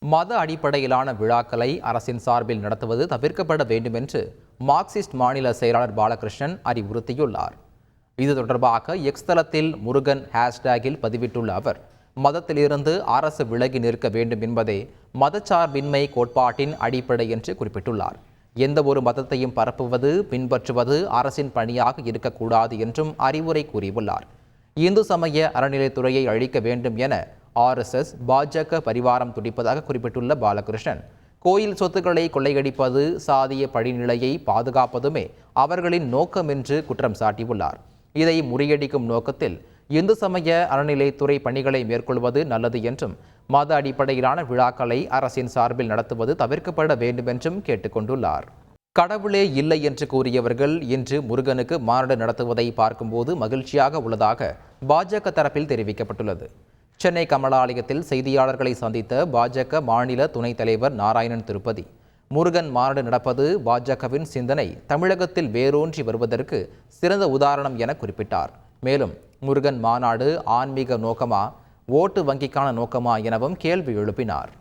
மத அடிப்படையிலான விழாக்களை அரசின் சார்பில் நடத்துவது தவிர்க்கப்பட வேண்டும் என்று மார்க்சிஸ்ட் மாநில செயலாளர் பாலகிருஷ்ணன் அறிவுறுத்தியுள்ளார். இது தொடர்பாக எக்ஸ் தளத்தில் முருகன் ஹேஷ்டேகில் பதிவிட்டுள்ள அவர், மதத்திலிருந்து அரசு விலகி நிற்க வேண்டும் என்பதே மதச்சார்பின்மை கோட்பாட்டின் அடிப்படை என்று குறிப்பிட்டுள்ளார். எந்த ஒரு மதத்தையும் பரப்புவது, பின்பற்றுவது அரசின் பணியாக இருக்கக்கூடாது என்றும் அறிவுரை கூறியுள்ளார். இந்து சமய அறநிலைத்துறையை அழிக்க வேண்டும் என RSS பாஜக பரிவாரம் துடிப்பதாக குறிப்பிட்டுள்ள பாலகிருஷ்ணன், கோயில் சொத்துக்களை கொள்ளையடிப்பது, சாதிய படிநிலையை பாதுகாப்பதுமே அவர்களின் நோக்கம் என்று குற்றம் சாட்டியுள்ளார். இதை முறியடிக்கும் நோக்கத்தில் இந்து சமய அறநிலைத்துறை பணிகளை மேற்கொள்வது நல்லது என்றும், மத அடிப்படையிலான விழாக்களை அரசின் சார்பில் நடத்துவது தவிர்க்கப்பட வேண்டும் என்றும் கேட்டுக்கொண்டுள்ளார். கடவுளே இல்லை என்று கூறியவர்கள் இன்று முருகனுக்கு மாநாடு நடத்துவதை பார்க்கும்போது மகிழ்ச்சியாக உள்ளதாக பாஜக தரப்பில் தெரிவிக்கப்பட்டுள்ளது. சென்னை கமலாலயத்தில் செய்தியாளர்களை சந்தித்த பாஜக மாநில துணைத் தலைவர் நாராயணன் திருப்பதி, முருகன் மாநாடு நடப்பது பாஜகவின் சிந்தனை தமிழகத்தில் வேரூன்றி வருவதற்கு சிறந்த உதாரணம் என குறிப்பிட்டார். மேலும் முருகன் மாநாடு ஆன்மீக நோக்கமா, ஓட்டு வங்கிக்கான நோக்கமா எனவும் கேள்வி எழுப்பினார்.